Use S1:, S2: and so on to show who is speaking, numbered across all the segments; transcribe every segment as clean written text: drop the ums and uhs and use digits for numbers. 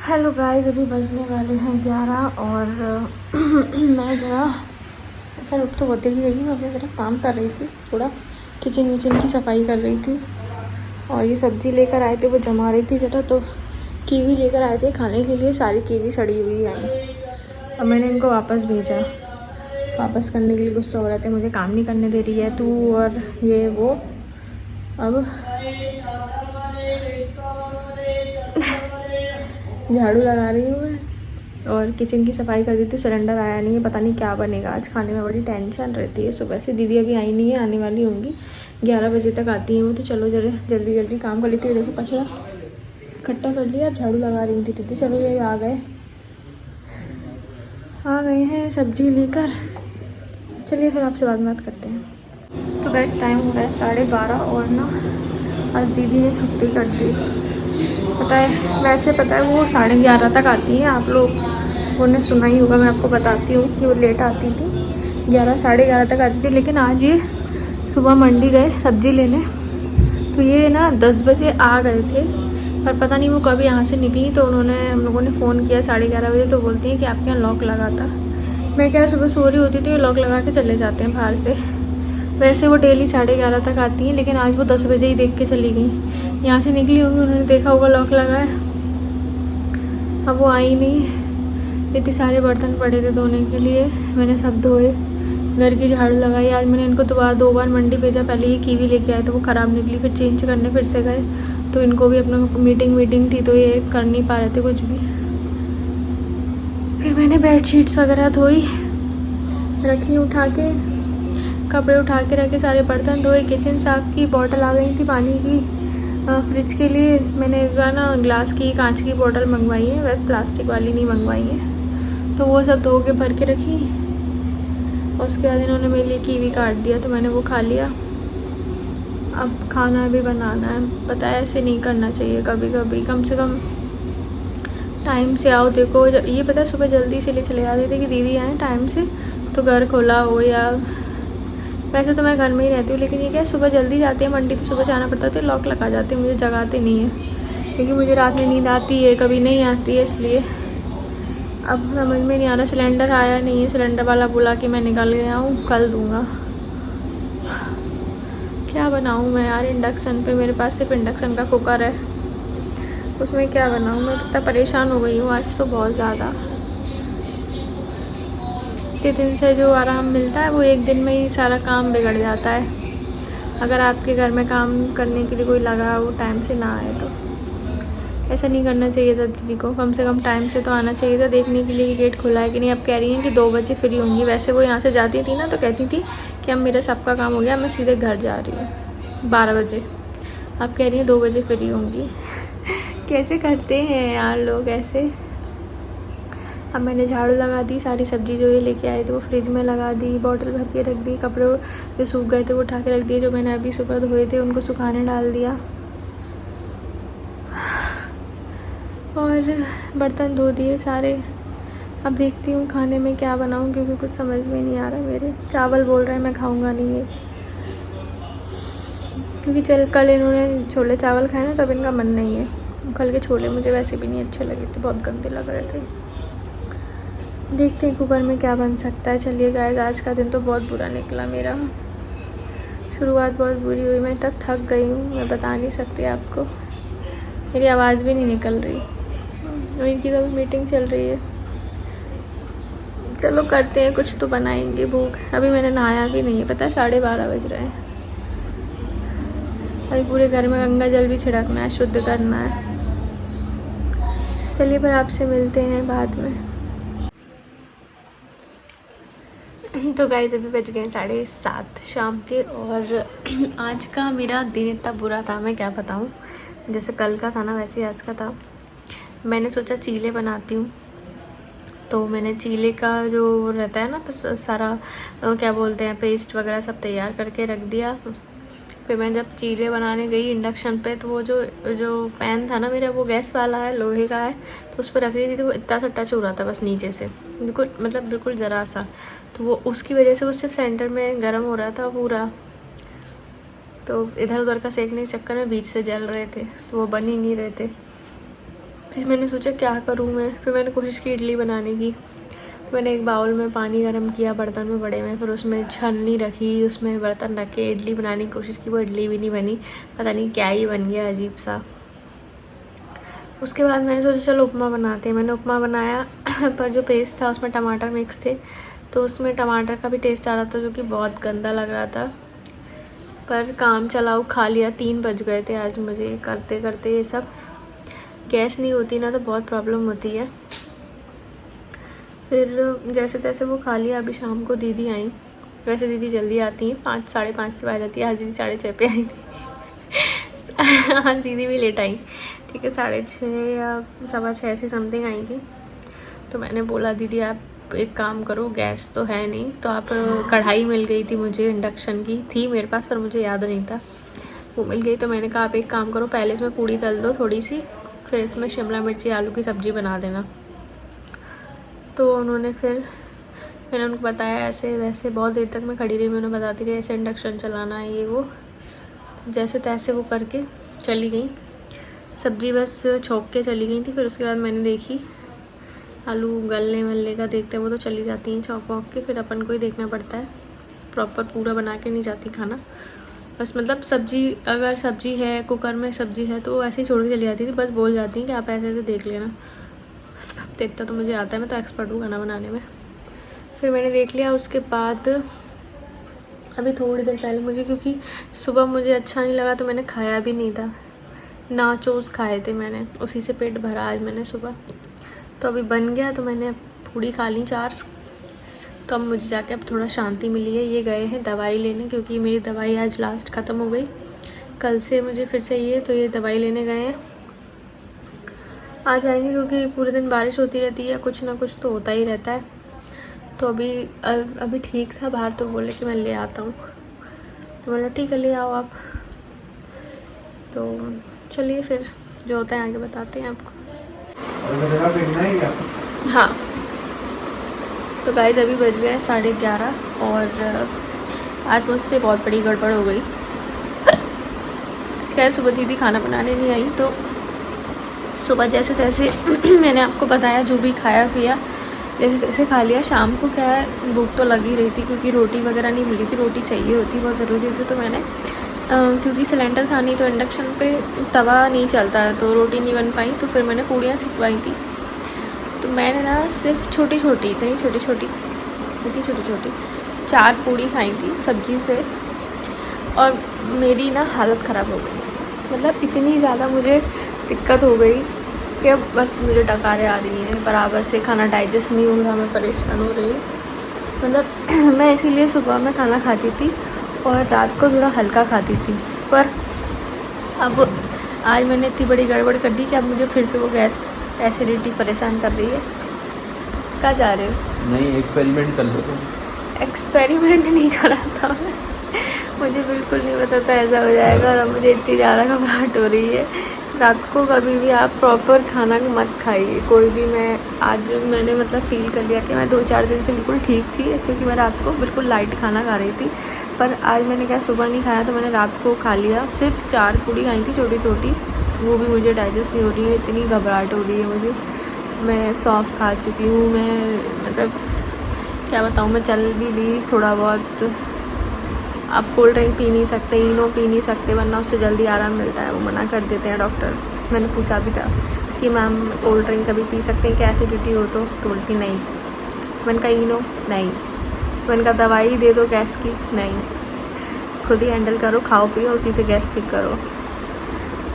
S1: Hello guys, अभी बजने वाले हैं 11 और मैं ज़रा खैर अब तो होते ही गई। अभी ज़रा काम कर रही थी, थोड़ा किचन विचन की सफाई कर रही थी। और ये सब्ज़ी लेकर आए थे, वो जमा रही थी ज़रा। तो कीवी लेकर आए थे खाने के लिए, सारी कीवी सड़ी हुई है। अब मैंने इनको वापस भेजा, वापस करने के लिए गुस्सा हो रहे थे, मुझे काम नहीं करने दे रही है तू, और ये वो। अब झाड़ू लगा रही हूँ मैं और किचन की सफाई कर दी थी। सिलेंडर आया नहीं है, पता नहीं क्या बनेगा आज खाने में, बड़ी टेंशन रहती है। सुबह से दीदी अभी आई नहीं है, आने वाली होंगी 11 बजे तक आती हैं वो। तो चलो जरा जल्दी जल्दी काम कर लेती हूँ। देखो कचरा इकट्ठा कर लिया, अब झाड़ू लगा रही थी दीदी। चलो ये आ गए हैं सब्जी लेकर। चलिए फिर आपसे बात करते हैं। तो गैस टाइम हो रहा है 12:30 और ना आज दीदी ने छुट्टी कर दी। पता है, वैसे पता है वो 11:30 तक आती है। आप लोगों ने सुना ही होगा, मैं आपको बताती हूँ कि वो लेट आती थी, 11 11:30 तक आती थी। लेकिन आज ये सुबह मंडी गए सब्ज़ी लेने, तो ये ना 10 बजे आ गए थे। पर पता नहीं वो कब यहाँ से निकली, तो उन्होंने हम लोगों ने फ़ोन किया 11:30 बजे। तो बोलती हैं कि आपके यहाँ लॉक लगा था। मैं क्या सुबह सो रही होती तो ये लॉक लगा के चले जाते हैं बाहर से। वैसे वो डेली 11:30 तक आती हैं, लेकिन आज वो 10 बजे ही देख के चली गई। यहाँ से निकली होगी, उन्होंने देखा होगा लॉक लगा है। अब वो आई नहीं। इतने सारे बर्तन पड़े थे धोने के लिए, मैंने सब धोए, घर की झाड़ू लगाई। आज मैंने इनको दो बार मंडी भेजा। पहले ये कीवी लेके आए तो वो ख़राब निकली, फिर चेंज करने फिर से गए। तो इनको भी अपना मीटिंग थी, तो ये कर नहीं पा रहे थे कुछ भी। फिर मैंने बेडशीट्स वगैरह धोई, रखी उठा के, कपड़े उठा के रखे, सारे बर्तन धोए, किचन साफ़ की। बॉटल आ गई थी पानी की फ्रिज के लिए। मैंने इस बार ना ग्लास की कांच की बोतल मंगवाई है, वैसे प्लास्टिक वाली नहीं मंगवाई है। तो वो सब धो के भर के रखी। उसके बाद इन्होंने मेरे लिए कीवी काट दिया, तो मैंने वो खा लिया। अब खाना भी बनाना है। पता है ऐसे नहीं करना चाहिए, कभी कभी कम से कम टाइम से आओ। देखो ये पता है सुबह जल्दी से चले जाते थे कि दीदी आए टाइम से तो घर खुला हो, या वैसे तो मैं घर में ही रहती हूँ, लेकिन ये क्या है सुबह जल्दी जाती है मंडी, तो सुबह जाना पड़ता है, तो लॉक लगा जाते हैं, मुझे जगाते नहीं है। क्योंकि मुझे रात में नींद आती है, कभी नहीं आती है, इसलिए अब समझ में नहीं आ रहा। सिलेंडर आया नहीं है, सिलेंडर वाला बोला कि मैं निकल गया हूँ, कल दूँगा। क्या बनाऊँ मैं यार इंडक्शन पे, मेरे पास सिर्फ इंडक्शन का कुकर है, उसमें क्या बनाऊँ मैं। इतना परेशान हो गई हूँ आज तो बहुत ज़्यादा। इतने दिन से जो आराम मिलता है वो एक दिन में ही सारा काम बिगड़ जाता है। अगर आपके घर में काम करने के लिए कोई लगा वो टाइम से ना आए, तो ऐसा नहीं करना चाहिए था दीदी को। कम से कम टाइम से तो आना चाहिए था देखने के लिए कि गेट खुला है कि नहीं। अब कह रही हैं कि 2 बजे फ्री होंगी। वैसे वो यहाँ से जाती थी ना तो कहती थी कि अब मेरा सबका काम हो गया, मैं सीधे घर जा रही हूँ 12 बजे। अब कह रही हैं 2 बजे फ्री होंगी। कैसे करते हैं यार लोग ऐसे। अब मैंने झाड़ू लगा दी, सारी सब्ज़ी जो ये लेके आए थे वो फ्रिज में लगा दी, बॉटल भर के रख दी, कपड़े जो सूख गए थे वो उठा के रख दिए, जो मैंने अभी सुबह धोए थे उनको सुखाने डाल दिया, और बर्तन धो दिए सारे। अब देखती हूँ खाने में क्या बनाऊँ, क्योंकि कुछ समझ में नहीं आ रहा। मेरे चावल बोल रहे हैं, मैं खाऊँगा नहीं है, क्योंकि कल इन्होंने छोले चावल खाए ना, तब इनका मन नहीं है। कल के छोले मुझे वैसे भी नहीं अच्छे लगे थे, बहुत गंदे लग रहे थे। देखते हैं कुकर में क्या बन सकता है। चलिए गाइस, आज का दिन तो बहुत बुरा निकला मेरा। शुरुआत बहुत बुरी हुई, मैं इतना थक गई हूँ, मैं बता नहीं सकती आपको। मेरी आवाज़ भी नहीं निकल रही, और इनकी तो मीटिंग चल रही है। चलो करते हैं, कुछ तो बनाएंगे। भूख अभी मैंने नहाया भी नहीं है, पता है 12:30 बज रहे हैं। अभी पूरे घर में गंगा जल भी छिड़कना है, शुद्ध करना है। चलिए फिर आपसे मिलते हैं बाद में। तो गाइस अभी बज गए 7:30 शाम के, और आज का मेरा दिन इतना बुरा था, मैं क्या बताऊँ। जैसे कल का था ना, वैसे ही आज का था। मैंने सोचा चीले बनाती हूँ, तो मैंने चीले का जो रहता है ना, तो सारा क्या बोलते हैं पेस्ट वगैरह सब तैयार करके रख दिया। फिर मैं जब चीले बनाने गई इंडक्शन पे, तो वो जो पैन था ना मेरा, वो गैस वाला है, लोहे का है, तो उस पर रख रही थी, तो वो इतना सा टच हो रहा था बस नीचे से, बिल्कुल मतलब बिल्कुल ज़रा सा। तो वो उसकी वजह से वो सिर्फ सेंटर में गर्म हो रहा था पूरा, तो इधर उधर का सेकने के चक्कर में बीच से जल रहे थे, तो वो बन ही नहीं रहे थे। फिर मैंने सोचा क्या करूँ मैं, फिर मैंने कोशिश की इडली बनाने की। तो मैंने एक बाउल में पानी गर्म किया बर्तन में बड़े में, फिर उसमें छलनी रखी, उसमें बर्तन रख के इडली बनाने की कोशिश की। वो इडली भी नहीं बनी, पता नहीं क्या ही बन गया अजीब सा। उसके बाद मैंने सोचा चलो उपमा बनाते हैं। मैंने उपमा बनाया पर जो पेस्ट था उसमें टमाटर मिक्स थे, तो उसमें टमाटर का भी टेस्ट आ रहा था जो कि बहुत गंदा लग रहा था। पर काम चलाओ, खा लिया। 3 बज गए थे आज मुझे करते करते ये सब। गैस नहीं होती ना तो बहुत प्रॉब्लम होती है। फिर जैसे तैसे वो खा लिया। अभी शाम को दीदी आई, वैसे दीदी जल्दी आती हैं, 5 साढ़े 5 से आ जाती है। आज दीदी 6:30 पे आई थी। आज दीदी भी लेट आई, ठीक है, 6:30 या 6:15 ऐसी समथिंग आई थी। तो मैंने बोला दीदी आप एक काम करो, गैस तो है नहीं तो आप, कढ़ाई मिल गई थी मुझे, इंडक्शन की थी मेरे पास पर मुझे याद नहीं था, वो मिल गई। तो मैंने कहा आप एक काम करो, पहले इसमें पूड़ी तल दो थोड़ी सी, फिर इसमें शिमला मिर्ची आलू की सब्ज़ी बना देना। तो उन्होंने फिर, मैंने उनको बताया ऐसे वैसे, बहुत देर तक मैं खड़ी रही, मैंने बताती रही ऐसे इंडक्शन चलाना है ये वो, जैसे तैसे वो करके चली गई। सब्ज़ी बस छोंक के चली गई थी। फिर उसके बाद मैंने देखी आलू गलने वलने का देखते हैं, वो तो चली जाती हैं चौंक वौंक के, फिर अपन को ही देखना पड़ता है, प्रॉपर पूरा बना के नहीं जाती खाना। बस मतलब सब्ज़ी, अगर सब्ज़ी है कुकर में सब्ज़ी है तो ऐसे ही छोड़ के चली जाती थी, बस बोल जाती हैं कि आप ऐसे ऐसे देख लेना। तो इतना तो मुझे आता है, मैं तो एक्सपर्ट हूँ खाना बनाने में। फिर मैंने देख लिया। उसके बाद अभी थोड़ी देर पहले मुझे, क्योंकि सुबह मुझे अच्छा नहीं लगा तो मैंने खाया भी नहीं था, नाचोस खाए थे मैंने, उसी से पेट भरा आज मैंने सुबह। तो अभी बन गया तो मैंने पूड़ी खा ली 4। तो अब मुझे जाके अब थोड़ा शांति मिली है। ये गए हैं दवाई लेने, क्योंकि मेरी दवाई आज लास्ट ख़त्म हो गई, कल से मुझे फिर से ये, तो ये दवाई लेने गए हैं। आ जाएंगे क्योंकि पूरे दिन बारिश होती रहती है, कुछ ना कुछ तो होता ही रहता है। तो अभी ठीक था बाहर, तो बोले कि मैं ले आता हूँ, तो बोला ठीक है ले आओ आप। तो चलिए फिर जो होता है आगे बताते हैं आपको। हाँ तो गाइस अभी बज गए 11:30 और आज मुझसे बहुत बड़ी गड़बड़ हो गई। खैर सुबह दीदी खाना बनाने नहीं आई, तो सुबह जैसे तैसे मैंने आपको बताया जो भी खाया पिया जैसे तैसे खा लिया। शाम को क्या है, भूख तो लगी रही थी क्योंकि रोटी वगैरह नहीं मिली थी, रोटी चाहिए होती, बहुत ज़रूरी होती, तो मैंने क्योंकि सिलेंडर था नहीं तो इंडक्शन पे तवा नहीं चलता है तो रोटी नहीं बन पाई, तो फिर मैंने पूड़ियाँ सिकवाई थी। तो मैंने ना सिर्फ छोटी छोटी 4 पूड़ी खाई थी सब्जी से, और मेरी ना हालत ख़राब हो गई। मतलब इतनी ज़्यादा मुझे दिक्कत हो गई कि अब बस मुझे डकारें आ रही हैं, बराबर से खाना डाइजेस्ट नहीं हो रहा, मैं परेशान हो रही हूँ। मतलब मैं इसीलिए सुबह में खाना खाती थी और रात को थोड़ा हल्का खाती थी, पर अब आज मैंने इतनी बड़ी गड़बड़ कर दी कि अब मुझे फिर से वो गैस एसिडिटी परेशान कर रही है। कहाँ जा रहे हो?
S2: नहीं, एक्सपेरिमेंट कर लो तुम।
S1: एक्सपेरिमेंट नहीं करा था मुझे बिल्कुल नहीं पता था ऐसा हो जाएगा, और मुझे इतनी ज़्यादा घबराहट हो रही है। रात को कभी भी आप प्रॉपर खाना मत खाइए कोई भी। आज मैंने मतलब फ़ील कर लिया कि मैं 2-4 दिन से बिल्कुल ठीक थी, क्योंकि मैं रात को बिल्कुल लाइट खाना खा रही थी, पर आज मैंने क्या सुबह नहीं खाया तो मैंने रात को खा लिया। सिर्फ 4 पूड़ी खाई थी छोटी छोटी, वो भी मुझे डाइजेस्ट नहीं हो रही है, इतनी घबराहट हो रही है मुझे। मैं सौंफ खा चुकी हूँ, मैं मतलब क्या बताऊँ, मैं चल भी ली थोड़ा बहुत। आप कोल्ड ड्रिंक पी नहीं सकते, इनो पी नहीं सकते, वरना उससे जल्दी आराम मिलता है, वो मना कर देते हैं डॉक्टर। मैंने पूछा भी था कि मैम कोल्ड ड्रिंक कभी पी सकते हैं क्या, एसिडिटी हो तो बोलती नहीं। मैंने कहा इनो नहीं, मैंने कहा दवाई दे दो गैस की, नहीं, खुद ही हैंडल करो, खाओ पियो, उसी से गैस ठीक करो।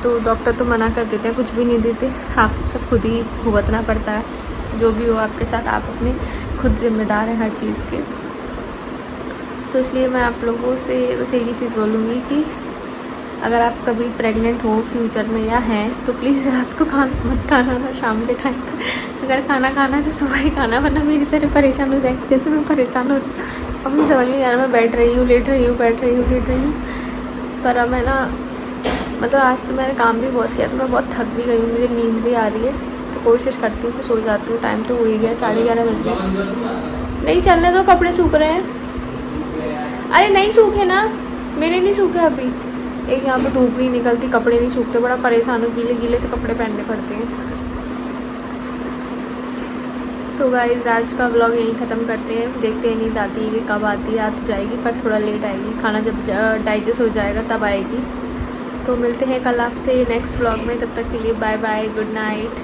S1: तो डॉक्टर तो मना कर देते हैं, कुछ भी नहीं देते, आप सब खुद ही भुगतना पड़ता है, जो भी हो आपके साथ, आप अपने खुद जिम्मेदार हैं हर चीज़ के। तो इसलिए मैं आप लोगों से बस एक ही चीज़ बोलूँगी कि अगर आप कभी प्रेग्नेंट हो फ्यूचर में या हैं तो प्लीज़ रात को मत खाना ना, शाम के टाइम पर अगर खाना है तो सुबह ही खाना, वरना मेरी तरह परेशान हो जाएगी जैसे मैं परेशान हो रही हूँ। अब मुझे समझ में नहीं आ रहा, मैं बैठ रही हूँ, लेट रही हूँ, बैठ रही हूँ, लेट रही हूँ, पर अब मैं ना मतलब आज तो मैंने काम भी बहुत किया तो मैं बहुत थक भी गई हूँ, मुझे नींद भी आ रही है, तो कोशिश करती हूँ कि सो जाती हूँ। टाइम तो हो ही गया, 11:30 बज गए। नहीं चलने दो, कपड़े सूख रहे हैं। अरे नहीं सूखे ना, मेरे नहीं सूखे अभी। एक यहाँ पे धूप नहीं निकलती, कपड़े नहीं सूखते, बड़ा परेशान हो, गीले गीले से कपड़े पहनने पड़ते हैं। तो गाइस आज का व्लॉग यहीं ख़त्म करते हैं। देखते हैं नींद आती है कि कब आती है, आ तो जाएगी पर थोड़ा लेट आएगी। खाना जब डाइजेस्ट हो जाएगा तब आएगी। तो मिलते हैं कल आपसे नेक्स्ट व्लॉग में। तब तक के लिए बाय बाय, गुड नाइट।